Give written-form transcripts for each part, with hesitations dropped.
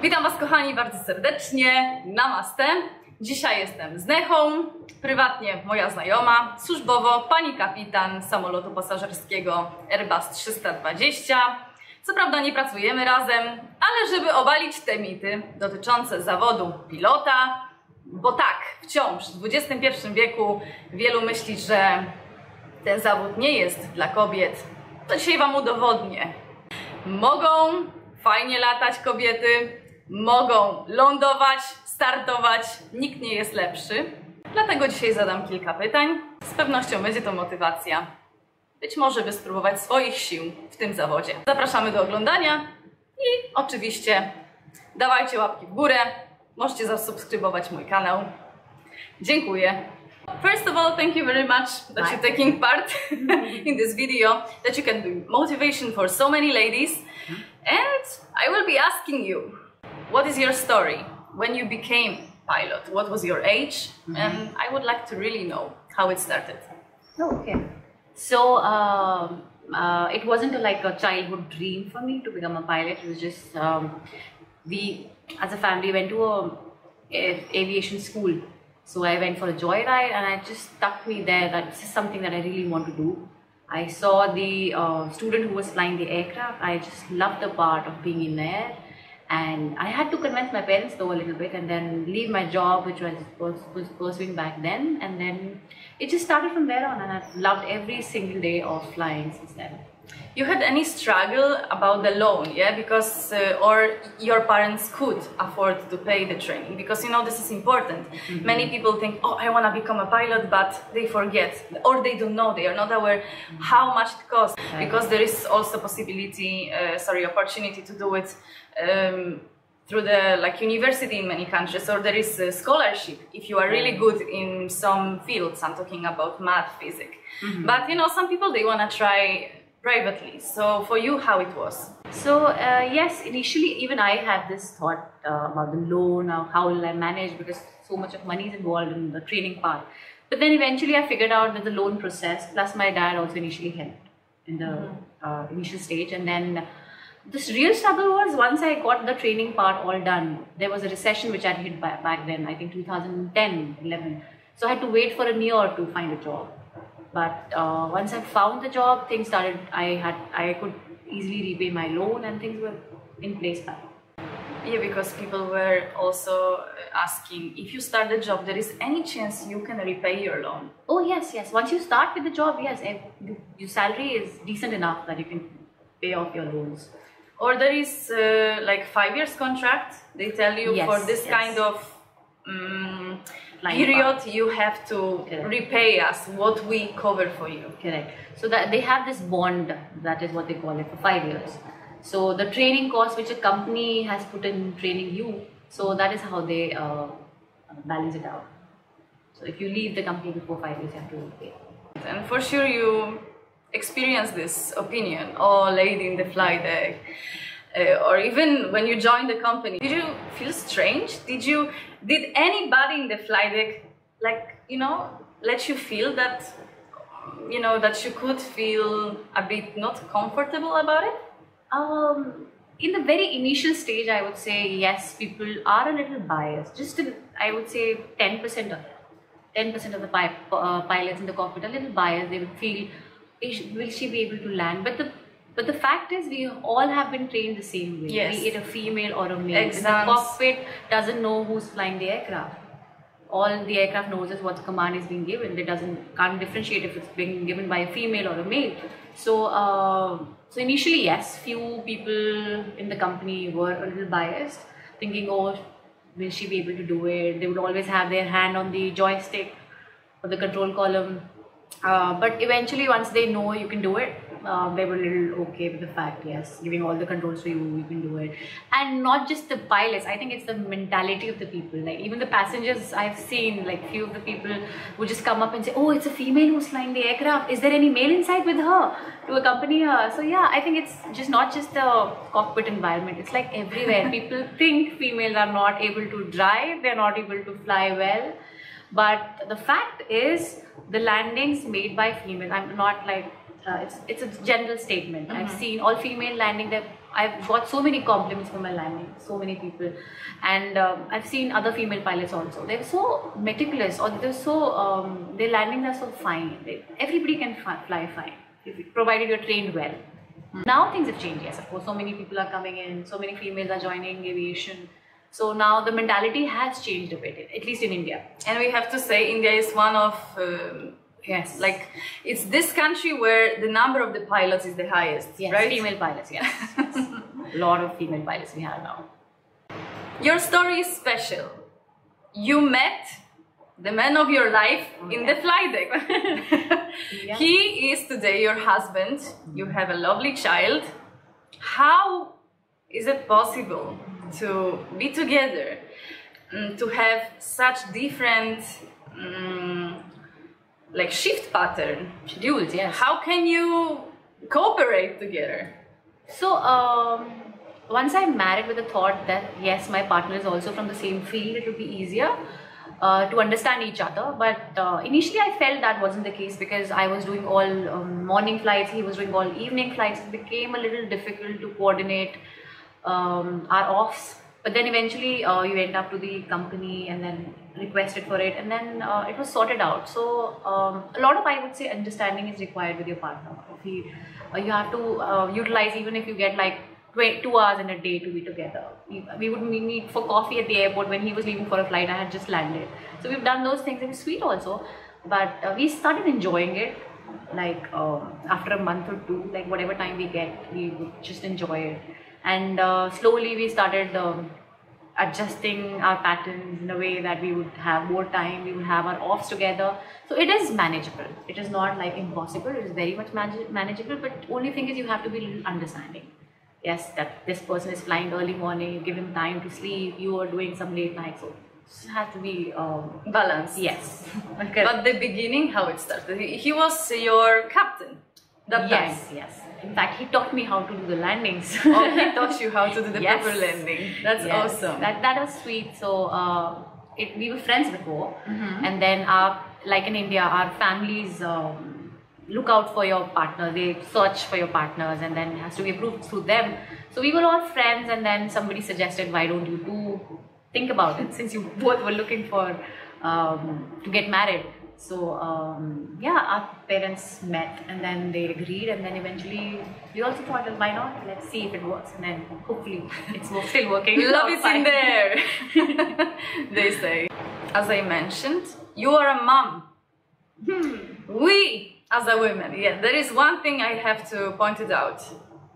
Witam Was, kochani, bardzo serdecznie. Namaste. Dzisiaj jestem z Nechą, prywatnie moja znajoma, służbowo pani kapitan samolotu pasażerskiego Airbus 320. Co prawda nie pracujemy razem, ale żeby obalić te mity dotyczące zawodu pilota, bo tak, wciąż w XXI wieku wielu myśli, że ten zawód nie jest dla kobiet, to dzisiaj Wam udowodnię. Mogą fajnie latać kobiety, mogą lądować, startować, nikt nie jest lepszy. Dlatego dzisiaj zadam kilka pytań. Z pewnością będzie to motywacja, być może by spróbować swoich sił w tym zawodzie. Zapraszamy do oglądania i oczywiście dawajcie łapki w górę. Możecie zasubskrybować mój kanał. Dziękuję. First of all, thank you very much that you're taking part in this video, that you can be motivation for so many ladies. And I will be asking you, what is your story when you became pilot? What was your age? And I would like to really know how it started. Okay. So it wasn't like a childhood dream for me to become a pilot. It was just we as a family went to a aviation school. So I went for a joyride and it just stuck me there that this is something that I really want to do. I saw the student who was flying the aircraft. I just loved the part of being in there. And I had to convince my parents though a little bit and then leave my job, which I was pursuing back then. And then it just started from there on, and I've loved every single day of flying since then. You had any struggle about the loan, yeah? Because, or your parents could afford to pay the training? Because, you know, this is important. Many people think, oh, I want to become a pilot, but they forget, or they don't know, they are not aware how much it costs. Because there is also possibility, opportunity to do it through the university in many countries, or there is a scholarship if you are really good in some fields. I'm talking about math, physics. But, you know, some people, they want to try privately. So for you, how it was? So yes, initially even I had this thought about the loan, how will I manage, because so much of money is involved in the training part. But then eventually I figured out that the loan process, plus my dad also initially helped in the initial stage. And then this real struggle was once I got the training part all done, there was a recession which had hit back then, I think 2010, 11. So I had to wait for a year to find a job. But once I found the job, things started, I could easily repay my loan and things were in place back. Yeah, because people were also asking, if you start the job, there is any chance you can repay your loan? Oh yes, yes. Once you start with the job, yes, your salary is decent enough that you can pay off your loans. Or there is like 5 years contract, they tell you for this kind of period you have to repay us what we cover for you. Correct. So that they have this bond, that is what they call it, for 5 years. So the training cost which a company has put in training you, so that is how they balance it out. So if you leave the company before 5 years, you have to pay. And for sure you experience this opinion, oh, lady in the flight deck. Or even when you joined the company, did you feel strange? Did anybody in the flight deck, like, you know, let you feel that, you know, that you could feel a bit not comfortable about it? In the very initial stage, I would say yes, people are a little biased. Just I would say 10% of it. 10% of the pilots in the cockpit are a little biased. They would feel, will she be able to land? But the fact is, we all have been trained the same way, be it a female or a male. The cockpit doesn't know who's flying the aircraft. All the aircraft knows is what the command is being given. They can't differentiate if it's being given by a female or a male. So, so initially, yes, few people in the company were a little biased, thinking, oh, will she be able to do it? They would always have their hand on the joystick or the control column. But eventually, once they know you can do it, they were a little okay with the fact, yes, giving all the controls to you, you can do it. And not just the pilots, I think it's the mentality of the people. Like even the passengers I've seen, like few of the people would just come up and say, oh, it's a female who's flying the aircraft. Is there any male inside with her to accompany her? So yeah, I think it's just not just the cockpit environment. It's like everywhere. People think females are not able to drive, they're not able to fly well. But the fact is, the landings made by females, I'm not like, it's a general statement. I've seen all female landing, there I've got so many compliments for my landing, so many people, and I've seen other female pilots also. They're so meticulous, or they're so their landings are so fine. Everybody can fly fine, provided you're trained well. Now things have changed. Yes, of course, so many people are coming in, so many females are joining aviation. So now the mentality has changed a bit, at least in India. And we have to say India is one of yes, like it's this country where the number of the pilots is the highest, yes, right? Female pilots, yes. A lot of female pilots we have now. Your story is special. You met the man of your life in the flight deck. Yeah. He is today your husband. You have a lovely child. How is it possible to be together, to have such different like shift pattern? Schedules, yes. How can you cooperate together? So once I'm married with the thought that yes, my partner is also from the same field, it would be easier to understand each other. But initially I felt that wasn't the case, because I was doing all morning flights, he was doing all evening flights. It became a little difficult to coordinate our offs. But then eventually you went up to the company and then requested for it, and then it was sorted out. So a lot of, I would say, understanding is required with your partner. If you have to utilize, even if you get like 2 hours in a day to be together. We would meet for coffee at the airport when he was leaving for a flight. I had just landed. So we've done those things. It was sweet also. But we started enjoying it. Like after a month or two, like whatever time we get, we would just enjoy it. And slowly we started adjusting our patterns in a way that we would have more time, we would have our offs together. So it is manageable. It is not like impossible. It is very much manageable. But only thing is you have to be a little understanding. Yes, that this person is flying early morning, you give him time to sleep, you are doing some late night. So it has to be balanced. Yes. Okay. But the beginning, how it started, he was your captain that time. Yes. In fact, he taught me how to do the landings. Oh, he taught you how to do the Yes. proper landing. That's awesome. That was sweet. So we were friends before, and then like in India, our families look out for your partner. They search for your partners, and then it has to be approved through them. So we were all friends, and then somebody suggested, why don't you think about it, since you both were looking for to get married. So yeah, our parents met, and then they agreed, and then eventually we also thought, well, why not? Let's see if it works, and then hopefully it's still working. Love is in there. They say. As I mentioned, you are a mom. We, as a woman, yeah, there is one thing I have to point it out.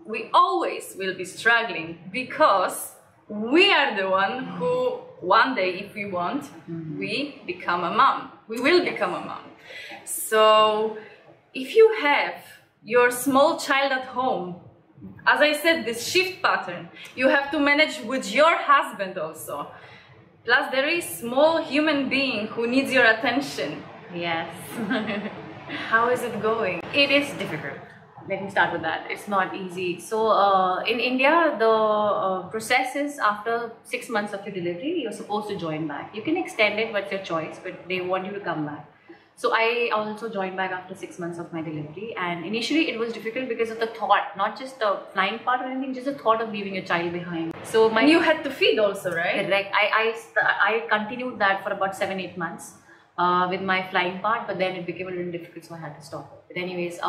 We always will be struggling, because we are the one who one day, if we want, we become a mom. We will become a mom. So if you have your small child at home, as I said, this shift pattern, you have to manage with your husband also. Plus there is small human being who needs your attention. Yes. How is it going? It is difficult. Let me start with that. It's not easy. So in India, the process is after 6 months of your delivery, you're supposed to join back. You can extend it, but it's your choice, but they want you to come back. So I also joined back after 6 months of my delivery, and initially it was difficult because of the thought, not just the flying part or anything, just the thought of leaving a child behind. So you had to feed also, right? Correct. I continued that for about 7-8 months with my flying part, but then it became a little difficult, so I had to stop it. But anyways,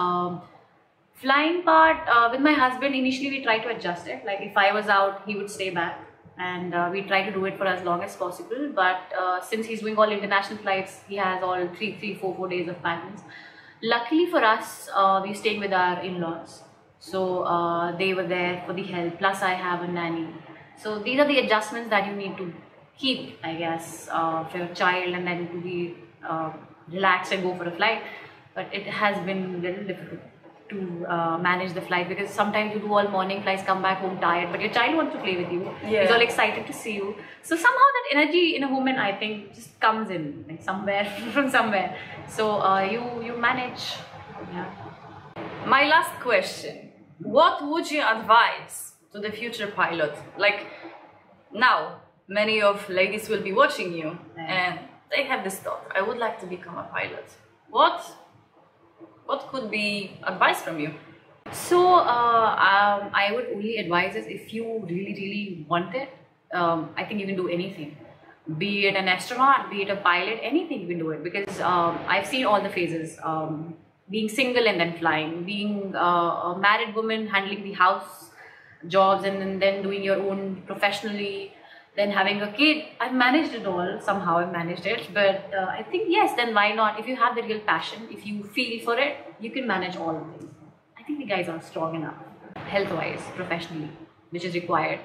flying part with my husband, initially we tried to adjust it. Like if I was out, he would stay back, and we try to do it for as long as possible. But since he's doing all international flights, he has all 4 days of patterns. Luckily for us, we're staying with our in-laws, so they were there for the help. Plus I have a nanny. So these are the adjustments that you need to keep, I guess, for your child, and then to be relaxed and go for a flight. But it has been a little difficult to manage the flight, because sometimes you do all morning flights, come back home tired, but your child wants to play with you. Yeah. He's all excited to see you. So somehow that energy in a woman, I think, just comes in, like somewhere from somewhere. So you manage. Yeah. My last question: what would you advise to the future pilot? Like now, many of ladies will be watching you, and they have this thought: I would like to become a pilot. What could be advice from you? So I would only advise is if you really want it, I think you can do anything. Be it an astronaut, be it a pilot, anything you can do it, because I've seen all the phases. Being single and then flying, being a married woman handling the house jobs and then doing your own professionally, then having a kid. I've managed it all, somehow I've managed it, but I think yes, then why not? If you have the real passion, if you feel for it, you can manage all of things. I think the guys are strong enough, health-wise, professionally, which is required.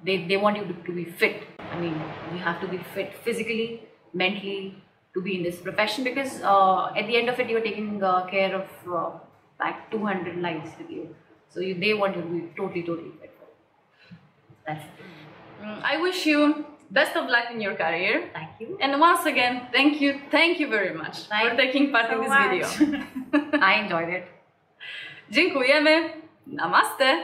They want you to be fit. I mean, you have to be fit physically, mentally, to be in this profession, because at the end of it, you're taking care of like 200 lives with you. So they want you to be totally fit. That's it. I wish you best of luck in your career. Thank you. And once again, thank you very much for taking part in this video. I enjoyed it. Dziękujemy. Namaste.